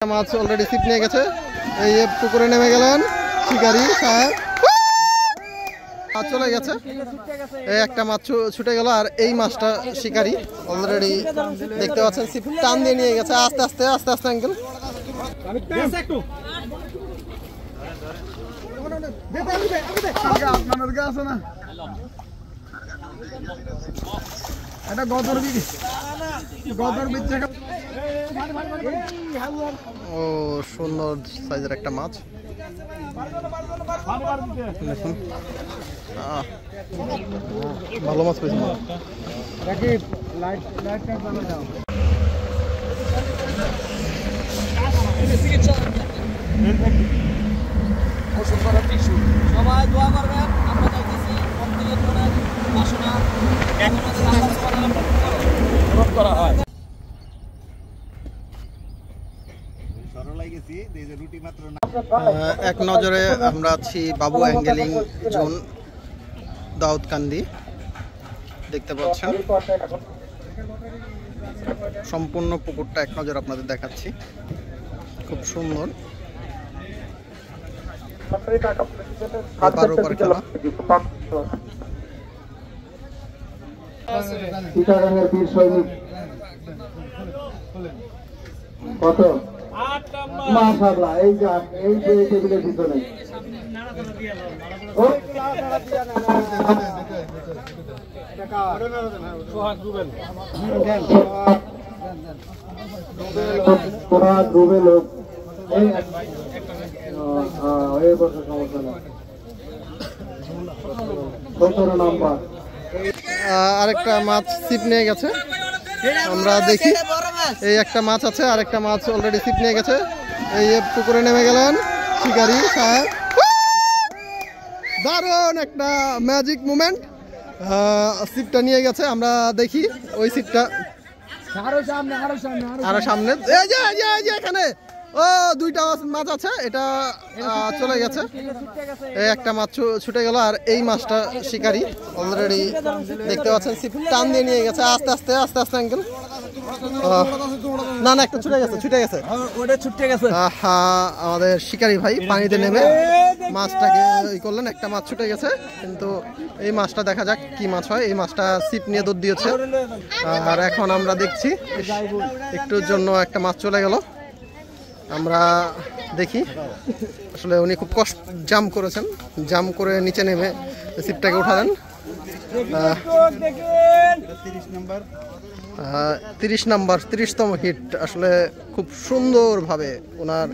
মাছ already ছিপ নিয়ে গেছে। এই পুকুরে নেমে গেলেন শিকারি সাহেব, চলে গেছে। এই একটা মাছ ছুটে গেল আর এই মাছটা শিকারি অলরেডি দেখতে পাচ্ছেন ছিপ টান দিয়ে নিয়ে গেছে। আস্তে আস্তে আস্তে আস্তে আঙ্কেল ও সুন্দর সাইজের একটা মাছ। দেখুন ভালো মাছ পেয়েছি। সবাই দোয়া করবেন, আমরা চাইতেছি বাসনা করা হয়। এক নজরে আমরা আছি বাবু অ্যাঙ্গেলিং জোন দাউদকান্দি, দেখতে পাচ্ছেন সম্পূর্ণ পুকুরটা এক নজর আপনাদের দেখাচ্ছি, খুব সুন্দর। এপার ওপার খেলা। কত মাশাআল্লাহ, এই যে এই টেবিলের ভিতরে আরেকটা মাছ ছিপ নিয়ে গেছে, আমরা দেখি। এই একটা মাছ আছে, আরেকটা মাছ অলরেডি ছিপ নিয়ে গেছে। এই পুকুরে নেমে গেলেন শিকারি সাহেব, দারুণ একটা ম্যাজিক মুভমেন্ট। ছিপটা নিয়ে গেছে, আমরা দেখি ওই ছিপটা আরো সামনে। এই যে এখানে ও দুইটা মাছ আছে, এটা চলে গেছে। এই একটা মাছ ছুটে গেল আর এই মাছটা শিকারি অলরেডি দেখতে পাচ্ছেন ছিপ টান দিয়ে নিয়ে গেছে। আস্তে আস্তে আস্তে আস্তে আঙ্কেল না একটা ছুটে গেছে আমাদের শিকারি ভাই পানিতে নেমে মাছটাকে ই করলেন। একটা মাছ ছুটে গেছে, কিন্তু এই মাছটা দেখা যাক কি মাছ হয়। এই মাছটা ছিপ নিয়ে দৌড় দিয়েছে আর এখন আমরা দেখছি একটুর জন্য একটা মাছ চলে গেল। আমরা দেখি আসলে উনি খুব কষ্ট জাম্প করেছেন, জাম্প করে নিচে নেমে ছিপটাকে উঠালেন। 30তম হিট। আসলে খুব সুন্দরভাবে ওনার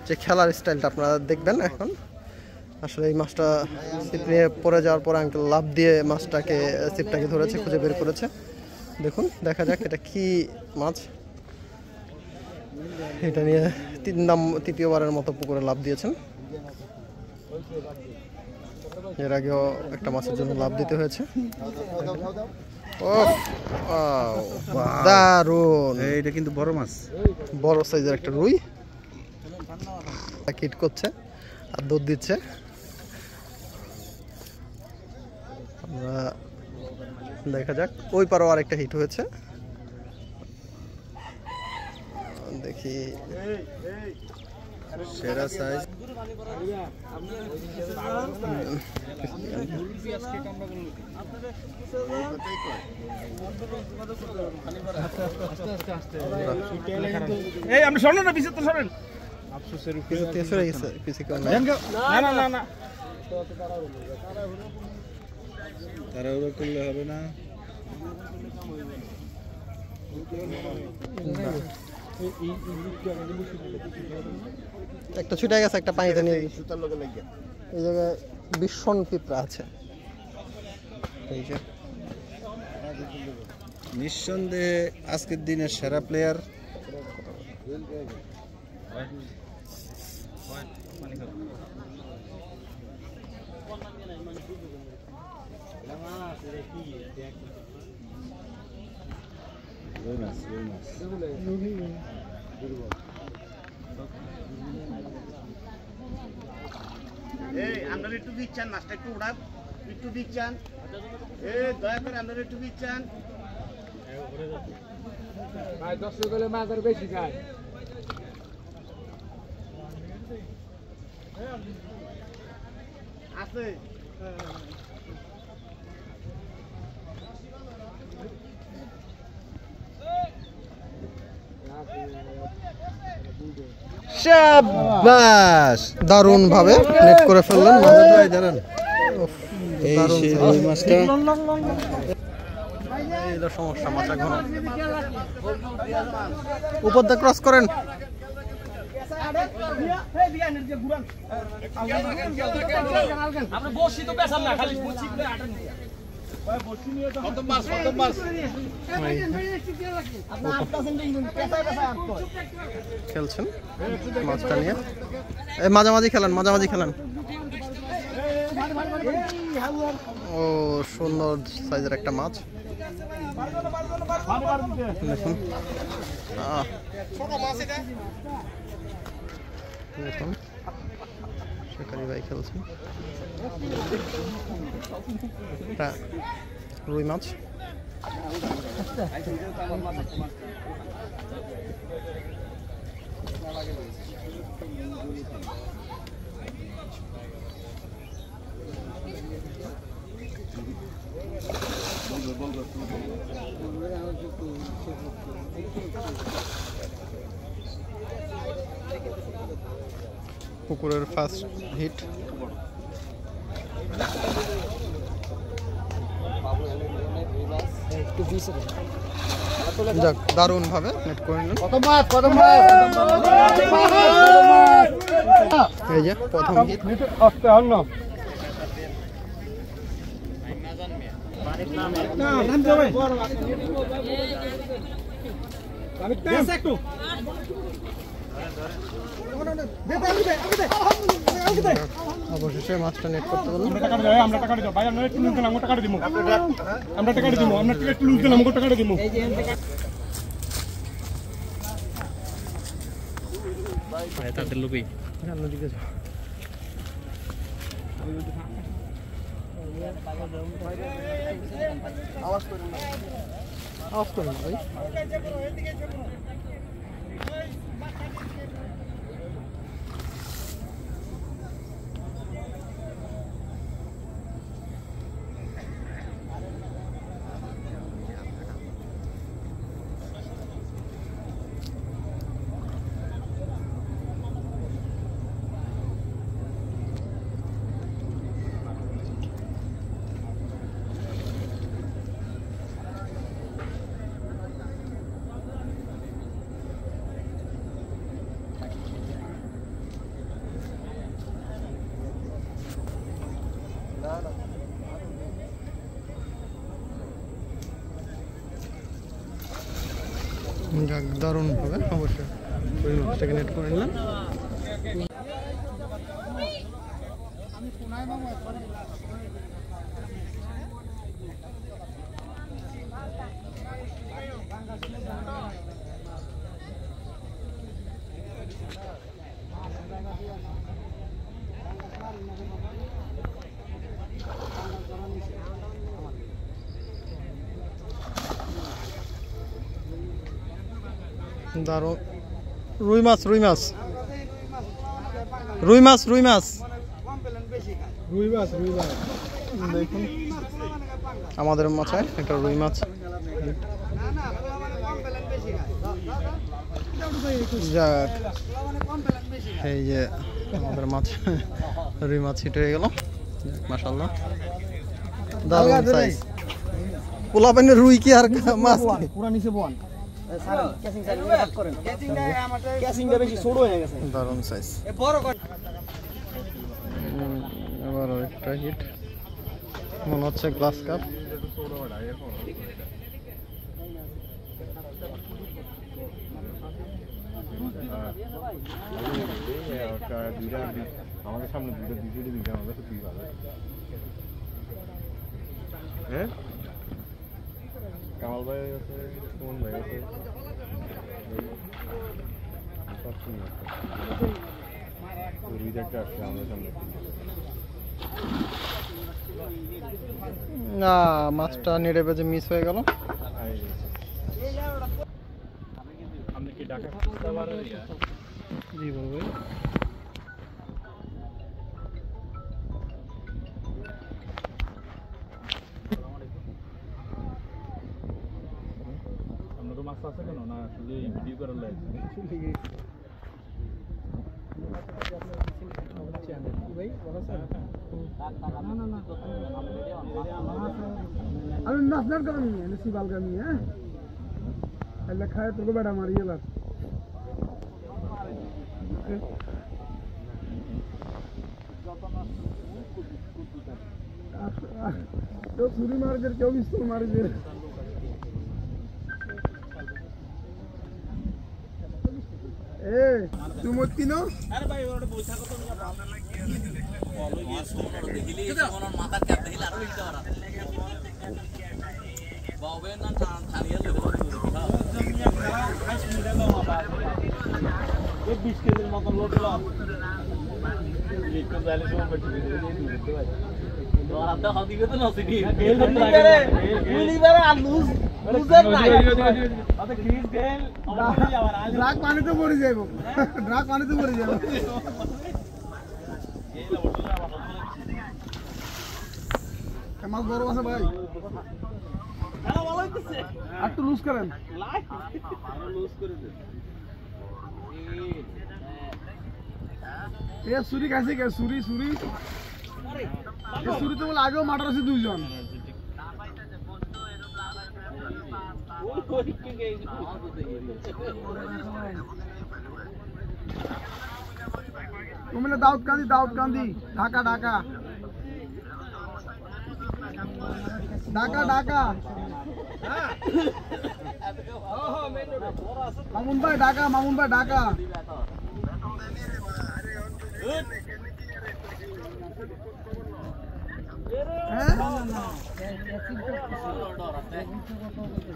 যে খেলার স্টাইলটা আপনারা দেখবেন এখন। আসলে এই মাছটা ছিপ নিয়ে পড়ে যাওয়ার পর আঙ্কেল লাফ দিয়ে মাছটাকে ছিপটাকে ধরেছে, খুঁজে বের করেছে। দেখুন দেখা যাক এটা কি মাছ। এটা নিয়ে তৃতীয়বারের মতো পুকুরে লাফ দিয়েছেন। এর আগেও একটা মাছের জন্য লাফ দিতে হয়েছে। দারুণ, এটা কিন্তু বড় মাছ, বড় সাইজের একটা রুই হিট করছে আর দুধ দিচ্ছে। আমরা দেখা যাক ওই পারও আরেকটা হিট হয়েছে, দেখি সেরা সাইজ। এই আপনি শুনুন না, পিছে তো শুনুন। আফসোসের না তাড়াহুড়ো করলে হবে না। একটা ছুটে গেছে, একটা পানিতে নিয়ে গেছে। এই জায়গায় ভীষণ পিঁপড়া আছে। নিঃসন্দেহে আজকের দিনের সেরা প্লেয়ার। আপনারা একটু দিচ্ছেন, মাছটা একটু উড়ান, একটু দিচ্ছেন, দয়া করে আপনারা একটু দিচ্ছেন। ভাই 10 টাকা মাছ আর বেশি খায়। আছে শাবাশ, দারুণ ভাবে নেট করে ফেললেন ভাই, দাঁড়ান। এই দারুণ সেই size। রুই মাছটা এই তো সমস্যা, মাথা ঘন। উপর দিয়ে ক্রস করেন। খেলছেন মাছটা নিয়ে, এই মাঝামাঝি খেলেন, মাঝামাঝি খেলেন। ও সুন্দর সাইজের একটা মাছ দেখুন। দেখুন শিকারি ভাই খেলছেন, এটা রুই মাছ। পুকুরের ফার্স্ট হিট। যাক, দারুণ ভাবে নেট করে নিলেন। এই যে প্রথম হিট। অবশেষে মাছটা নেট করতে বললাম। আমরা টাকা দিব ভাই, আমরা একটু লুজ দিলাম, টাকা দিব। আমরা টাকা দিব, আমরা একটু লুজ দিলাম, টাকা দিব। ভাই তাদের লোকই দিকে যাও। আওয়াজ করেন না ভাই। যাক, দারুণ হবে অবশ্যই। ওই মাছটাকে নেট করে নিলাম। দারুণ রুই মাছ, রুই মাছ, রুই মাছ, রুই মাছ, রুই মাছ, রুই মাছ। দেখুন আমাদের মাছে একটা রুই মাছ। যাক, এই যে আমাদের মাছ, রুই মাছ হিট হয়ে গেল। মাশাআল্লাহ, দারুণ সাইজ। পোলাপানে রুই কি আর মাছ কি? পুরা নিচে বন দারুণ সাইজ। আবার একটা হিট, মনে হচ্ছে গ্লাস কাপ। আমাদের সামনে দুটো দিতে দিতে আমাদের তো তুই ভালো। হ্যাঁ, কামাল ভাই আছে, সুমন ভাই আছে, রিজেক্ট আসছে আমাদের সামনে। না, মাছটা নেড়ে বেজে মিস হয়ে গেল। জি বল ভাই। আমি নাচনার কারণ এনেছি বালগামি হ্যাঁ এলে খায় তোকে বেড়া মারিয়ে লাগ তো ছুরি মারদের কেউ পিস্তল মারবে এ তুমি তিনো আরে ভাই ওটা বইছা কত নিয়া বলো গিয়েছো দেখিলি কোন মাথা ক্যাপ দেখিলা আর লিখতে পারা বাবা না থারিয়া লই জমিয়া খেলা খাইছ মিলে দাও বাবা এই 20 কেজির মত লোড লাও একটু জালে সময় বেঁচে দিতে ভাই তোর আদা হদিকে তো নসিনি গুলিবারে আর লুজার নাই আতে ক্রিস গেল আমাদের যাওয়ার আজ ড্রাগ পানিতে পড়ে যাইবো ড্রাগ পানিতে পড়ে যাবে মাছ বড় আছে ভাই আরে ভালো হইছে আর তো লুজ করেন লুজ করে দে এ সুরি কাছে কে সুরি সুরি এ সুরি তো বলে আগেও মাটার আছে দুইজন কুমিল্লা দাউদ কান্দি ঢাকা ঢাকা ঢাকা ঢাকা মামুন ভাই ঢাকা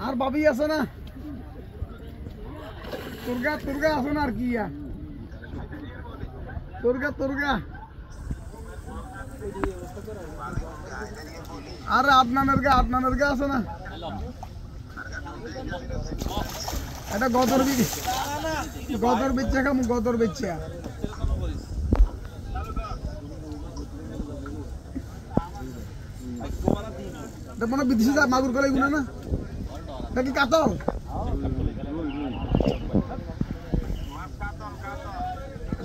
আর বাবি আছে না তুর্গা আছে না আর কি তুর্গা আর আদনানের গা আছে না এটা গদর বেচা খাম গদর বেচা মনে বিদেশি মাগুর কলে গুনা না নাকি কাতল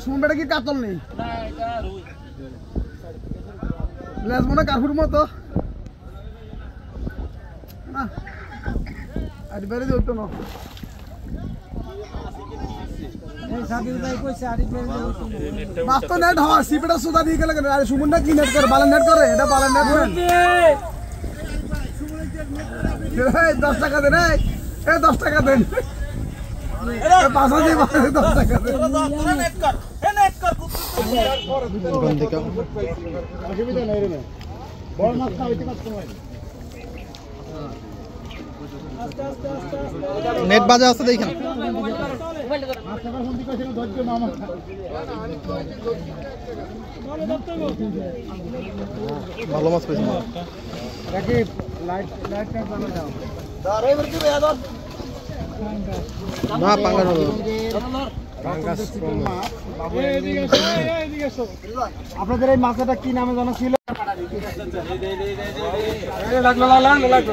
শুনবে কি কাতল নেই লেজ মনে কার্পুর মতো না আরে বেরে দিও তো না বাস্তব নেট হয় সিপিটা সুদা দিয়ে গেলে আরে সুমনটা কি নেট করে বালা নেট করে এটা বালা নেট করেন 10 টাকা দেন 10 টাকা দেন 10 টাকা দেন অসুবিধা নাই রে বড় মাছ খাওয়াইতে কষ্ট হয় নেট বাজে আছে দেখেন ভালো মাছ পেয়েছি না পাঙ্গাস আপনাদের এই মাছটা কি নামে জানা ছিল লাগলো